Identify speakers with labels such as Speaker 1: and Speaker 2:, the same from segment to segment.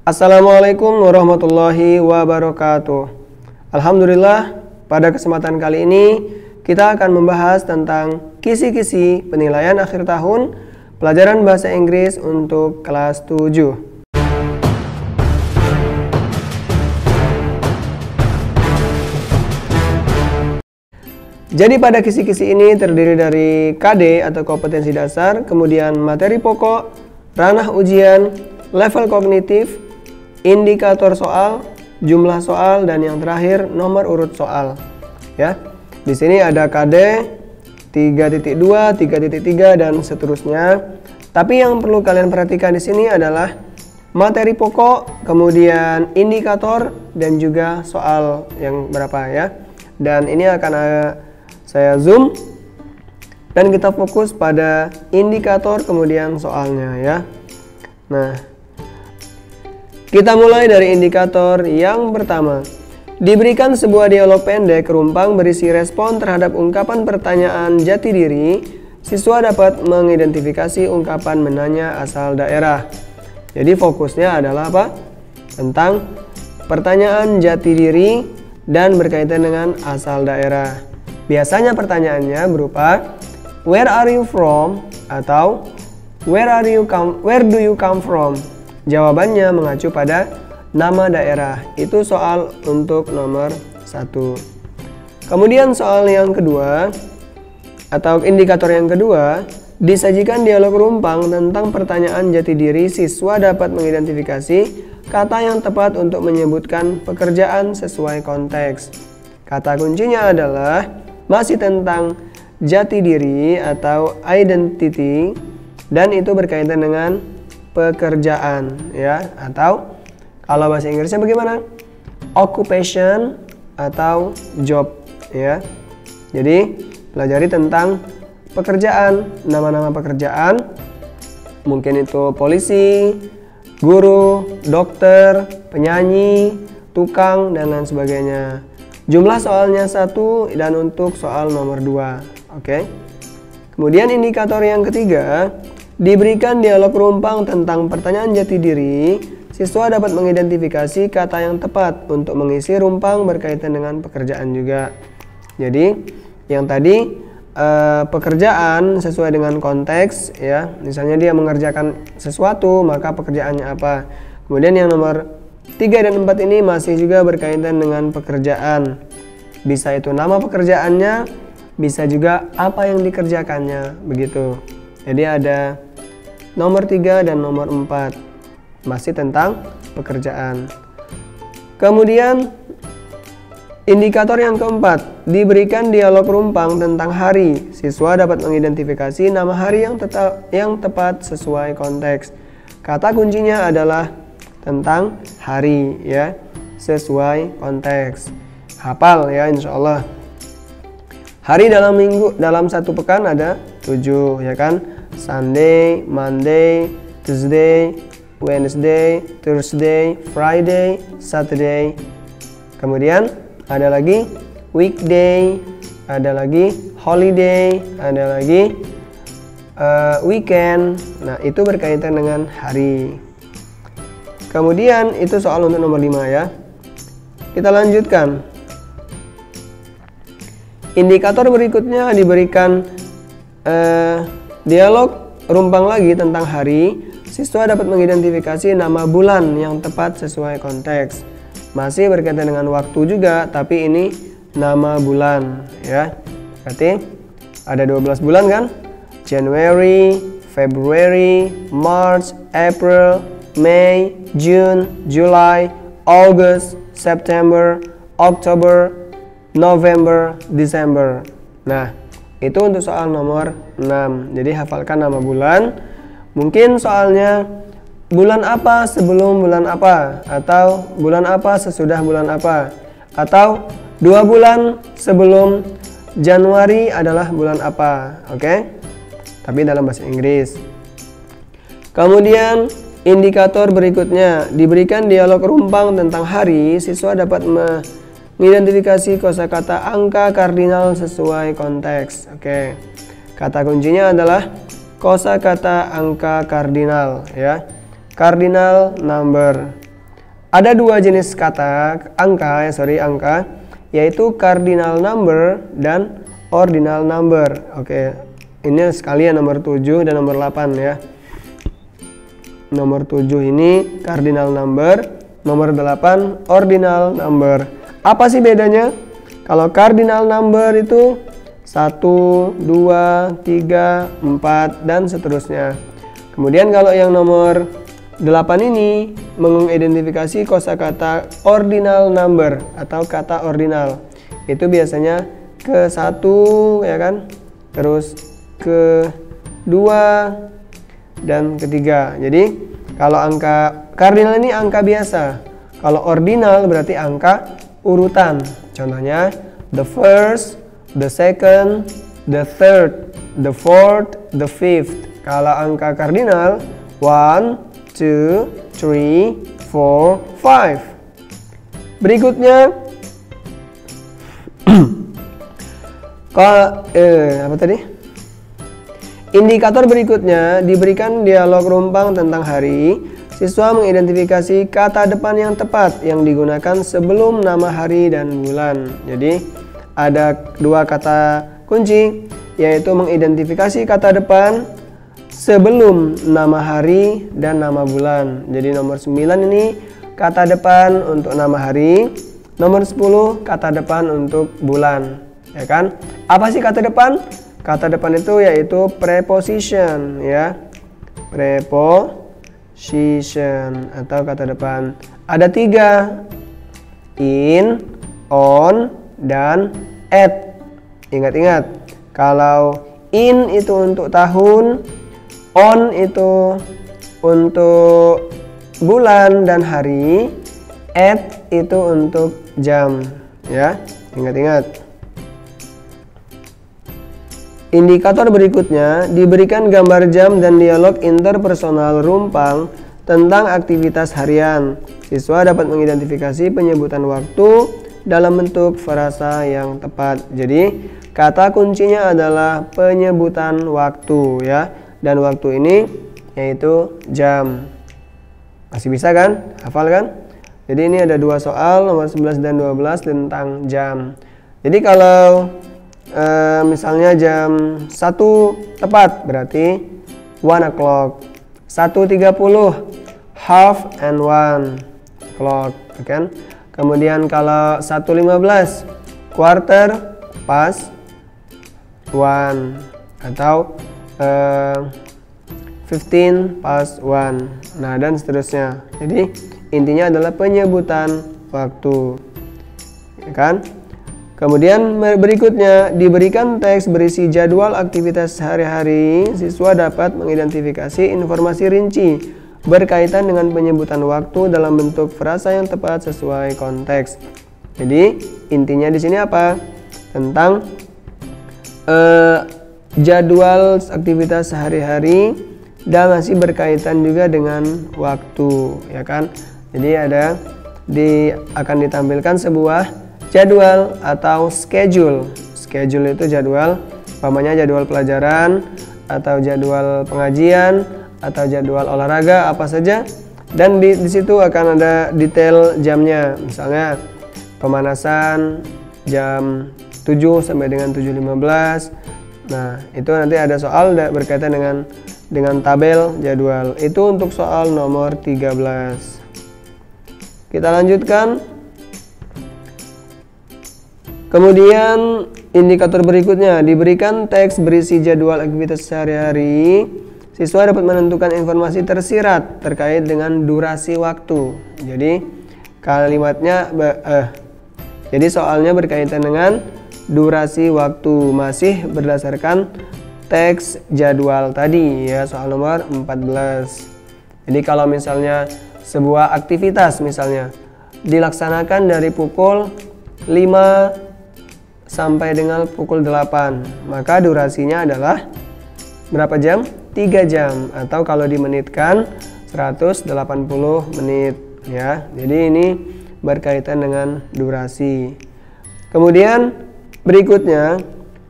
Speaker 1: Assalamualaikum warahmatullahi wabarakatuh. Alhamdulillah, pada kesempatan kali ini kita akan membahas tentang kisi-kisi penilaian akhir tahun pelajaran bahasa Inggris untuk kelas 7. Jadi pada kisi-kisi ini terdiri dari KD atau kompetensi dasar, kemudian materi pokok, ranah ujian, level kognitif, indikator soal, jumlah soal, dan yang terakhir nomor urut soal. Ya, di sini ada KD 3.2, 3.3 dan seterusnya. Tapi yang perlu kalian perhatikan di sini adalah materi pokok, kemudian indikator dan juga soal yang berapa ya. Dan ini akan saya zoom dan kita fokus pada indikator kemudian soalnya ya. Nah, kita mulai dari indikator yang pertama. Diberikan sebuah dialog pendek rumpang berisi respon terhadap ungkapan pertanyaan jati diri, siswa dapat mengidentifikasi ungkapan menanya asal daerah. Jadi fokusnya adalah apa? Tentang pertanyaan jati diri dan berkaitan dengan asal daerah. Biasanya pertanyaannya berupa where are you from atau where do you come from? Jawabannya mengacu pada nama daerah. Itu soal untuk nomor 1. Kemudian soal yang kedua atau indikator yang kedua, disajikan dialog rumpang tentang pertanyaan jati diri, siswa dapat mengidentifikasi kata yang tepat untuk menyebutkan pekerjaan sesuai konteks. Kata kuncinya adalah masih tentang jati diri atau identity dan itu berkaitan dengan pekerjaan ya, atau kalau bahasa Inggrisnya bagaimana? Occupation atau job ya. Jadi pelajari tentang pekerjaan, nama-nama pekerjaan. Mungkin itu polisi, guru, dokter, penyanyi, tukang dan lain sebagainya. Jumlah soalnya 1 dan untuk soal nomor 2. Oke. Kemudian indikator yang ketiga, diberikan dialog rumpang tentang pertanyaan jati diri, siswa dapat mengidentifikasi kata yang tepat untuk mengisi rumpang berkaitan dengan pekerjaan juga. Jadi yang tadi pekerjaan sesuai dengan konteks ya, misalnya dia mengerjakan sesuatu maka pekerjaannya apa. Kemudian yang nomor 3 dan 4 ini masih juga berkaitan dengan pekerjaan. Bisa itu nama pekerjaannya, bisa juga apa yang dikerjakannya, begitu. Jadi ada nomor 3 dan nomor 4 masih tentang pekerjaan. Kemudian indikator yang keempat, diberikan dialog rumpang tentang hari. Siswa dapat mengidentifikasi nama hari yang tepat sesuai konteks. Kata kuncinya adalah tentang hari ya, sesuai konteks. Hafal ya insya Allah. Hari dalam minggu, dalam satu pekan ada 7 ya kan. Sunday, Monday, Tuesday, Wednesday, Thursday, Friday, Saturday. Kemudian ada lagi weekday, ada lagi holiday, ada lagi weekend. Nah itu berkaitan dengan hari. Kemudian itu soal untuk nomor 5 ya. Kita lanjutkan. Indikator berikutnya diberikan dialog rumpang lagi tentang hari. Siswa dapat mengidentifikasi nama bulan yang tepat sesuai konteks. Masih berkaitan dengan waktu juga, tapi ini nama bulan ya. Berarti ada 12 bulan kan? January, February, March, April, May, June, July, August, September, October, November, December. Nah, itu untuk soal nomor 6. Jadi hafalkan nama bulan. Mungkin soalnya bulan apa sebelum bulan apa, atau bulan apa sesudah bulan apa, atau 2 bulan sebelum Januari adalah bulan apa. Oke? Tapi dalam bahasa Inggris. Kemudian indikator berikutnya, diberikan dialog rumpang tentang hari, siswa dapat mengidentifikasi kosakata angka kardinal sesuai konteks. Oke. Kata kuncinya adalah kosakata angka kardinal ya. Cardinal number. Ada dua jenis angka, yaitu cardinal number dan ordinal number. Oke, ini sekalian nomor 7 dan nomor 8 ya. Nomor 7 ini cardinal number, nomor 8 ordinal number. Apa sih bedanya? Kalau cardinal number itu 1, 2, 3, 4 dan seterusnya. Kemudian kalau yang nomor 8 ini mengidentifikasi kosakata ordinal number atau kata ordinal. Itu biasanya ke 1 ya kan, terus ke 2 dan ketiga. Jadi kalau angka cardinal ini angka biasa, kalau ordinal berarti angka urutan. Contohnya the first, the second, the third, the fourth, the fifth. Kalau angka cardinal 1, 2, 3, 4, 5. Berikutnya apa tadi? Indikator berikutnya diberikan dialog rumpang tentang hari. Siswa mengidentifikasi kata depan yang tepat yang digunakan sebelum nama hari dan bulan. Jadi ada dua kata kunci, yaitu mengidentifikasi kata depan sebelum nama hari dan nama bulan. Jadi nomor 9 ini kata depan untuk nama hari, nomor 10 kata depan untuk bulan, ya kan? Apa sih kata depan? Kata depan itu yaitu preposition ya. Preposition atau kata depan. Ada 3, in, on, dan at. Ingat-ingat, kalau in itu untuk tahun, on itu untuk bulan dan hari, at itu untuk jam ya. Ingat-ingat. Indikator berikutnya diberikan gambar jam dan dialog interpersonal rumpang tentang aktivitas harian. Siswa dapat mengidentifikasi penyebutan waktu dalam bentuk frasa yang tepat. Jadi kata kuncinya adalah penyebutan waktu ya. Dan waktu ini yaitu jam. Masih bisa kan? Hafal kan? Jadi ini ada dua soal nomor 11 dan 12 tentang jam. Jadi kalau misalnya jam 1 tepat berarti 1 o'clock. 1:30 half and 1 o'clock kan? Kemudian kalau 1:15 quarter past 1 atau 15 past 1. Nah, dan seterusnya. Jadi intinya adalah penyebutan waktu, ya kan? Kemudian berikutnya diberikan teks berisi jadwal aktivitas sehari-hari. Siswa dapat mengidentifikasi informasi rinci berkaitan dengan penyebutan waktu dalam bentuk frasa yang tepat sesuai konteks. Jadi intinya di sini apa? Tentang jadwal aktivitas sehari-hari dan masih berkaitan juga dengan waktu, ya kan? Jadi akan ditampilkan sebuah jadwal atau schedule. Schedule itu jadwal, umpamanya jadwal pelajaran atau jadwal pengajian atau jadwal olahraga apa saja, dan di situ akan ada detail jamnya. Misalnya pemanasan jam 7 sampai dengan 7:15. Nah, itu nanti ada soal berkaitan dengan tabel jadwal. Itu untuk soal nomor 13. Kita lanjutkan. Kemudian indikator berikutnya diberikan teks berisi jadwal aktivitas sehari-hari. Siswa dapat menentukan informasi tersirat terkait dengan durasi waktu. Jadi kalimatnya jadi soalnya berkaitan dengan durasi waktu, masih berdasarkan teks jadwal tadi ya, soal nomor 14. Jadi kalau misalnya sebuah aktivitas misalnya dilaksanakan dari pukul 5 sampai dengan pukul 8, maka durasinya adalah berapa jam? 3 jam, atau kalau dimenitkan 180 menit ya. Jadi ini berkaitan dengan durasi. Kemudian berikutnya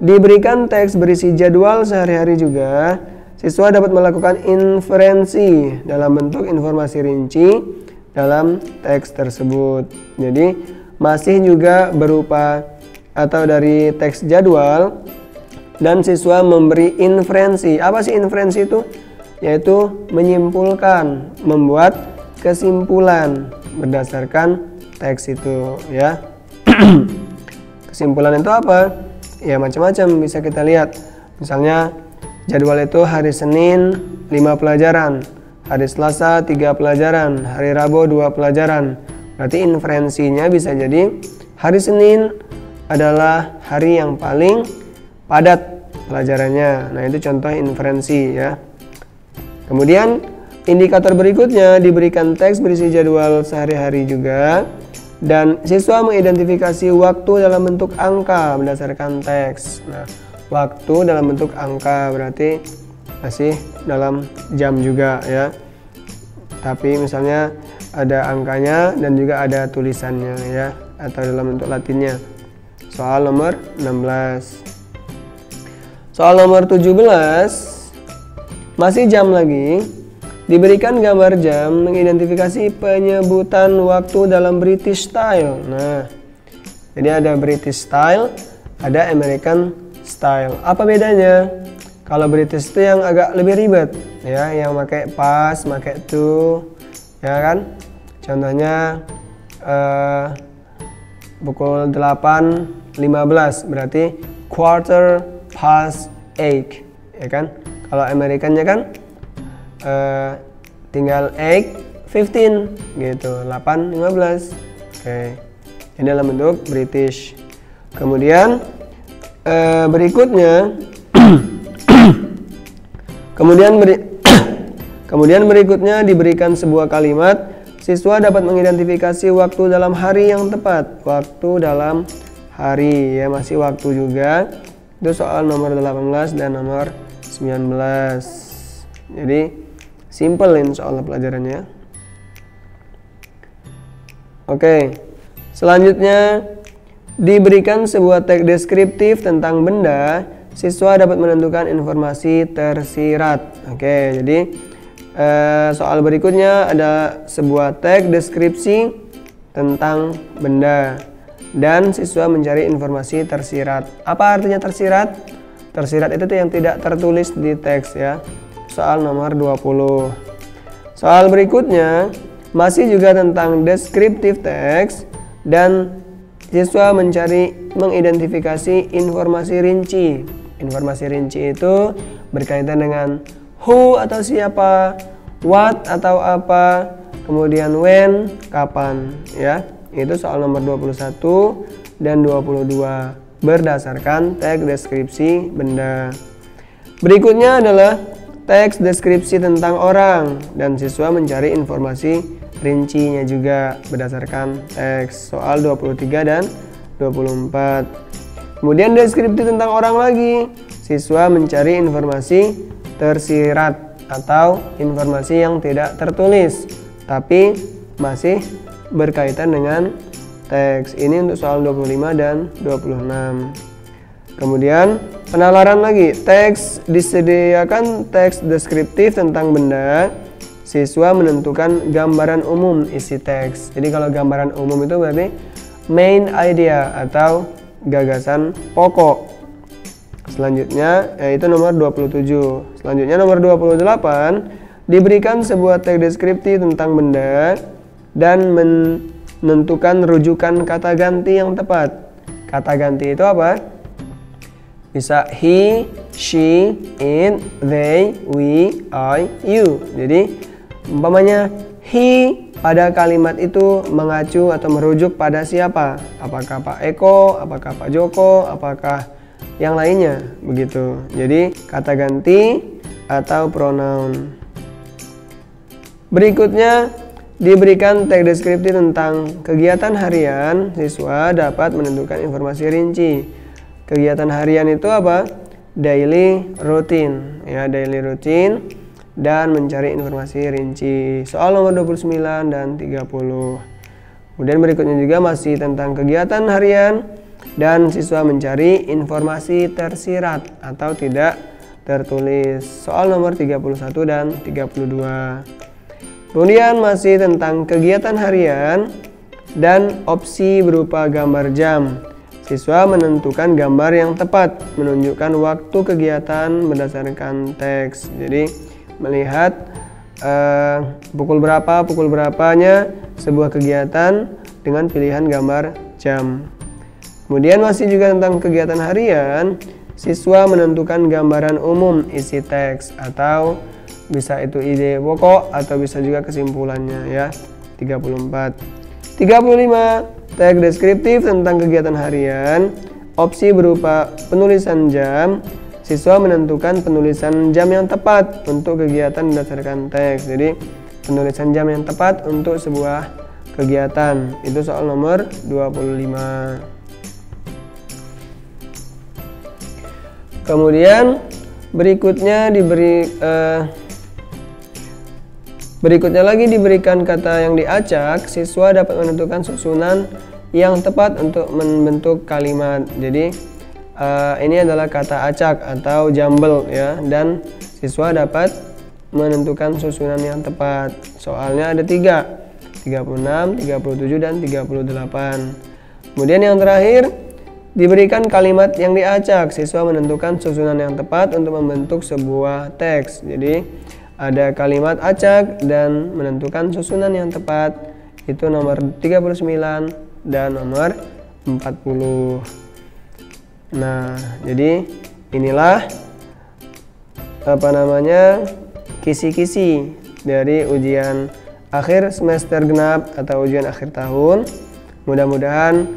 Speaker 1: diberikan teks berisi jadwal sehari-hari juga. Siswa dapat melakukan inferensi dalam bentuk informasi rinci dalam teks tersebut. Jadi masih juga berupa atau dari teks jadwal, dan siswa memberi inferensi. Apa sih inferensi itu? Yaitu menyimpulkan, membuat kesimpulan berdasarkan teks itu, ya. Kesimpulan itu apa? Ya macam-macam, bisa kita lihat. Misalnya jadwal itu hari Senin 5 pelajaran, hari Selasa 3 pelajaran, hari Rabu 2 pelajaran. Berarti inferensinya bisa jadi hari Senin adalah hari yang paling padat pelajarannya. Nah, itu contoh inferensi, ya. Kemudian indikator berikutnya diberikan teks berisi jadwal sehari-hari juga, dan siswa mengidentifikasi waktu dalam bentuk angka berdasarkan teks. Nah, waktu dalam bentuk angka berarti masih dalam jam juga, ya. Tapi misalnya ada angkanya dan juga ada tulisannya, ya, atau dalam bentuk latinnya. Soal nomor 16. Soal nomor 17 masih jam lagi. Diberikan gambar jam mengidentifikasi penyebutan waktu dalam British style. Nah, jadi ada British style, ada American style. Apa bedanya? Kalau British itu yang agak lebih ribet, ya, yang pakai pas, pakai to, ya kan? Contohnya pukul 8.15 berarti quarter past 8, ya kan? Kalau Amerikannya kan tinggal 8:15 gitu, 8:15. Oke. Ini dalam bentuk British. Kemudian berikutnya kemudian berikutnya diberikan sebuah kalimat, siswa dapat mengidentifikasi waktu dalam hari yang tepat. Waktu dalam hari, ya, masih waktu juga. Itu soal nomor 18 dan nomor 19. Jadi simple ini soal pelajarannya. Oke. Selanjutnya diberikan sebuah teks deskriptif tentang benda, siswa dapat menentukan informasi tersirat. Oke, jadi soal berikutnya ada sebuah teks deskripsi tentang benda dan siswa mencari informasi tersirat. Apa artinya tersirat? Tersirat itu yang tidak tertulis di teks, ya. Soal nomor 20. Soal berikutnya masih juga tentang deskriptif teks dan siswa mengidentifikasi informasi rinci. Informasi rinci itu berkaitan dengan who atau siapa, what atau apa, kemudian when, kapan, ya. Itu soal nomor 21 dan 22 berdasarkan teks deskripsi benda. Berikutnya adalah teks deskripsi tentang orang dan siswa mencari informasi rincinya juga berdasarkan teks. Soal 23 dan 24. Kemudian deskripsi tentang orang lagi, siswa mencari informasi tersirat atau informasi yang tidak tertulis tapi masih berkaitan dengan teks. Ini untuk soal 25 dan 26. Kemudian penalaran lagi, teks disediakan teks deskriptif tentang benda, siswa menentukan gambaran umum isi teks. Jadi kalau gambaran umum itu berarti main idea atau gagasan pokok. Selanjutnya yaitu nomor 27. Selanjutnya nomor 28, diberikan sebuah teks deskriptif tentang benda dan menentukan rujukan kata ganti yang tepat. Kata ganti itu apa? Bisa he, she, it, they, we, I, you. Jadi umpamanya he pada kalimat itu mengacu atau merujuk pada siapa? Apakah Pak Eko, apakah Pak Joko, apakah yang lainnya, begitu. Jadi kata ganti atau pronoun. Berikutnya diberikan teks deskriptif tentang kegiatan harian, siswa dapat menentukan informasi rinci. Kegiatan harian itu apa? Daily routine, ya, daily routine, dan mencari informasi rinci. Soal nomor 29 dan 30. Kemudian berikutnya juga masih tentang kegiatan harian dan siswa mencari informasi tersirat atau tidak tertulis. Soal nomor 31 dan 32. Kemudian masih tentang kegiatan harian dan opsi berupa gambar jam. Siswa menentukan gambar yang tepat, menunjukkan waktu kegiatan berdasarkan teks. Jadi melihat pukul berapanya sebuah kegiatan dengan pilihan gambar jam. Kemudian masih juga tentang kegiatan harian, siswa menentukan gambaran umum isi teks atau bisa itu ide pokok atau bisa juga kesimpulannya ya. 34. 35. Teks deskriptif tentang kegiatan harian. Opsi berupa penulisan jam. Siswa menentukan penulisan jam yang tepat untuk kegiatan berdasarkan teks. Jadi penulisan jam yang tepat untuk sebuah kegiatan. Itu soal nomor 25. Kemudian berikutnya lagi diberikan kata yang diacak. Siswa dapat menentukan susunan yang tepat untuk membentuk kalimat. Jadi ini adalah kata acak atau jumble ya, dan siswa dapat menentukan susunan yang tepat. Soalnya ada 3, 36, 37, dan 38. Kemudian yang terakhir diberikan kalimat yang diacak. Siswa menentukan susunan yang tepat untuk membentuk sebuah teks. Jadi ada kalimat acak dan menentukan susunan yang tepat, itu nomor 39 dan nomor 40. Nah, jadi inilah kisi-kisi dari ujian akhir semester genap atau ujian akhir tahun. Mudah-mudahan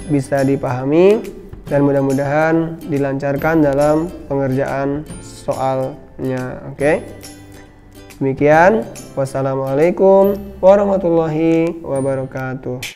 Speaker 1: bisa dipahami dan mudah-mudahan dilancarkan dalam pengerjaan soalnya. Oke. Demikian. Wassalamualaikum warahmatullahi wabarakatuh.